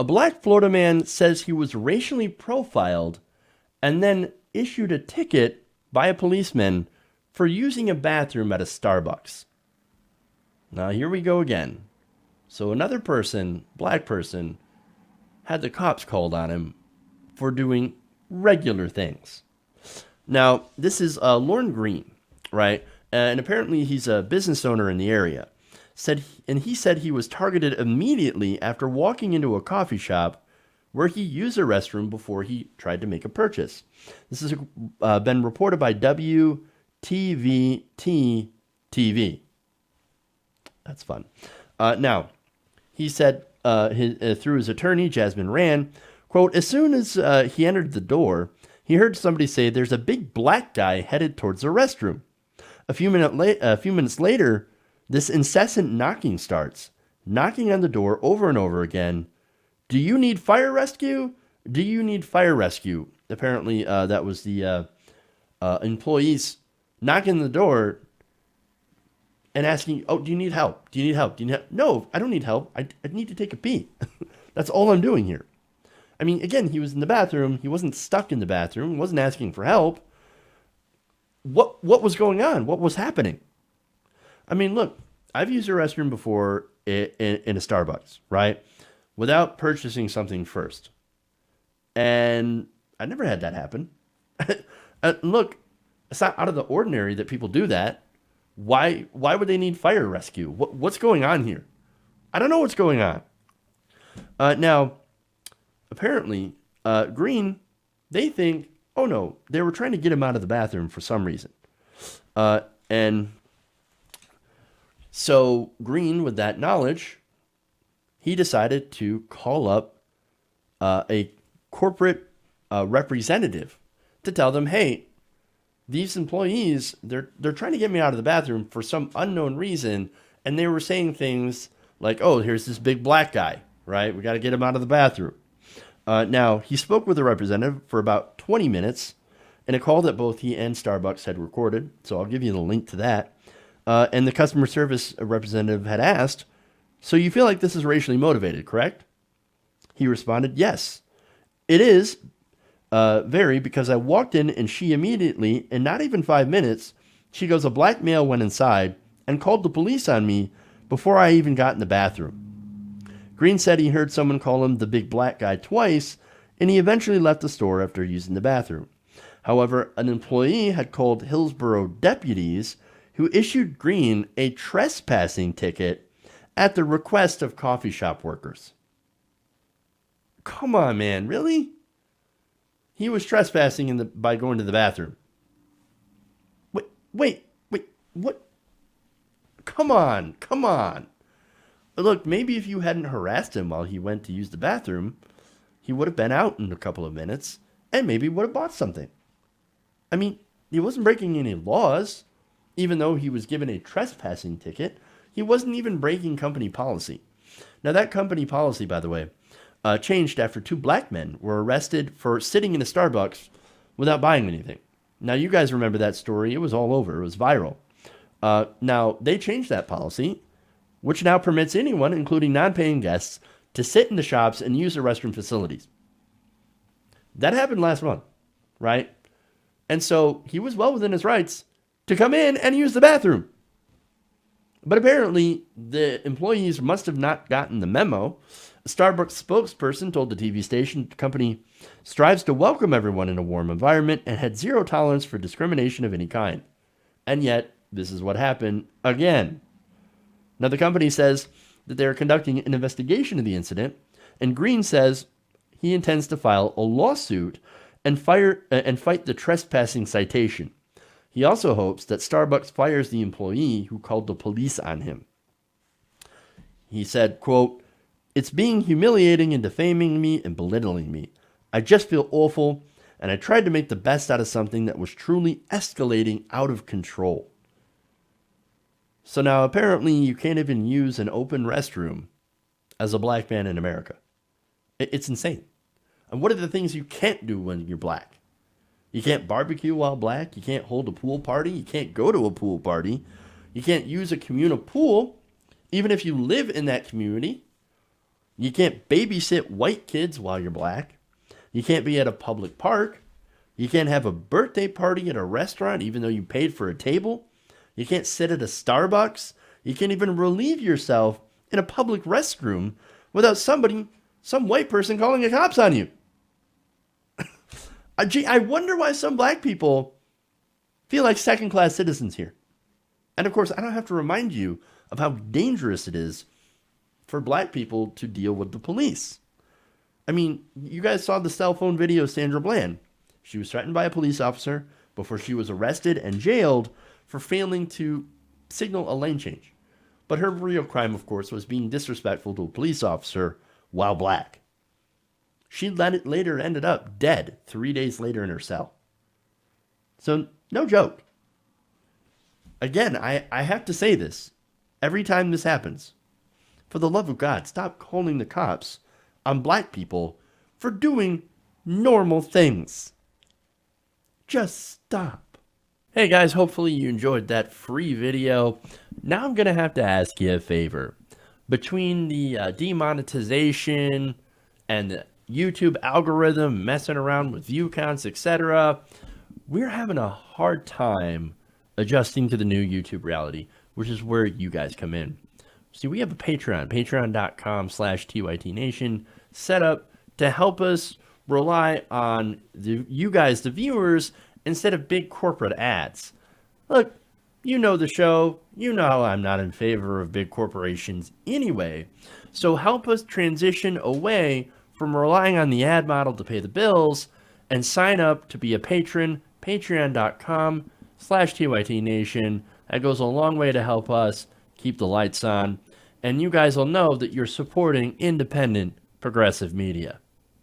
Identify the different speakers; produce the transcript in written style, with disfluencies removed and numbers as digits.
Speaker 1: A black Florida man says he was racially profiled and then issued a ticket by a policeman for using a bathroom at a Starbucks. Now, here we go again. So another person, black person, had the cops called on him for doing regular things. Now, this is Lorne Green, right? And apparently he's a business owner in the area. He said he was targeted immediately after walking into a coffee shop where he used a restroom before he tried to make a purchase. This has been reported by WTVT-TV. That's fun. Now, he said through his attorney, Jasmine Rand, quote, as soon as he entered the door, he heard somebody say there's a big black guy headed towards the restroom. A few minutes later, this incessant knocking starts, knocking on the door over and over again. Do you need fire rescue? Do you need fire rescue? Apparently, that was the employees knocking on the door and asking, oh, do you need help? Do you need help? Do you need help? No, I don't need help. I need to take a pee. That's all I'm doing here. I mean, again, he was in the bathroom. He wasn't stuck in the bathroom. He wasn't asking for help. What was going on? What was happening? I mean, look, I've used a restroom before in a Starbucks, right? Without purchasing something first. And I never had that happen. Look, it's not out of the ordinary that people do that. Why would they need fire rescue? What's going on here? I don't know what's going on. Now, apparently, Green, they think, oh no, they were trying to get him out of the bathroom for some reason. And so Green, with that knowledge, he decided to call up a corporate representative to tell them, hey, these employees, they're trying to get me out of the bathroom for some unknown reason. And they were saying things like, oh, here's this big black guy, right? We got to get him out of the bathroom. Now, he spoke with the representative for about 20 minutes in a call that both he and Starbucks had recorded. So I'll give you the link to that. And the customer service representative had asked, so you feel like this is racially motivated, correct? He responded, yes, it is very, because I walked in and she immediately, in not even 5 minutes, she goes, a black male went inside and called the police on me before I even got in the bathroom. Green said he heard someone call him the big black guy twice, and he eventually left the store after using the bathroom. However, an employee had called Hillsborough deputies who issued Green a trespassing ticket at the request of coffee shop workers. Come on, man, really? He was trespassing by going to the bathroom. Wait, what? Come on. Look, maybe if you hadn't harassed him while he went to use the bathroom, he would have been out in a couple of minutes and maybe would have bought something. I mean, he wasn't breaking any laws, even though he was given a trespassing ticket. He wasn't even breaking company policy. Now, that company policy, by the way, changed after 2 black men were arrested for sitting in a Starbucks without buying anything. Now, you guys remember that story. It was all over. It was viral. Now, they changed that policy, which now permits anyone, including non-paying guests, to sit in the shops and use the restroom facilities. That happened last month, right? And so he was well within his rights to come in and use the bathroom. But apparently, the employees must have not gotten the memo. A Starbucks spokesperson told the TV station the company strives to welcome everyone in a warm environment and had zero tolerance for discrimination of any kind. And yet, this is what happened again. Now, the company says that they are conducting an investigation of the incident, and Green says he intends to file a lawsuit and fight the trespassing citation. He also hopes that Starbucks fires the employee who called the police on him. He said, quote, "It's being humiliating and defaming me and belittling me. I just feel awful, and I tried to make the best out of something that was truly escalating out of control." So now apparently you can't even use an open restroom as a black man in America. It's insane. And what are the things you can't do when you're black? You can't barbecue while black. You can't hold a pool party. You can't go to a pool party. You can't use a communal pool, even if you live in that community. You can't babysit white kids while you're black. You can't be at a public park. You can't have a birthday party at a restaurant even though you paid for a table. You can't sit at a Starbucks. You can't even relieve yourself in a public restroom without some white person calling the cops on you. I wonder why some black people feel like second-class citizens here. And of course, I don't have to remind you of how dangerous it is for black people to deal with the police. I mean, you guys saw the cell phone video of Sandra Bland. She was threatened by a police officer before she was arrested and jailed for failing to signal a lane change. But her real crime, of course, was being disrespectful to a police officer while black. She later ended up dead 3 days later in her cell. So, no joke. Again, I have to say this every time this happens. For the love of God, stop calling the cops on black people for doing normal things. Just stop. Hey guys, hopefully you enjoyed that free video. Now I'm going to have to ask you a favor. Between the demonetization and the YouTube algorithm messing around with view counts, etc., we're having a hard time adjusting to the new YouTube reality, which is where you guys come in. See, we have a Patreon, patreon.com/TYTNation, set up to help us rely on you guys, the viewers, instead of big corporate ads. Look, you know the show. You know I'm not in favor of big corporations anyway. So help us transition away from relying on the ad model to pay the bills and sign up to be a patron, patreon.com/TYTNation. That goes a long way to help us keep the lights on. And you guys will know that you're supporting independent progressive media.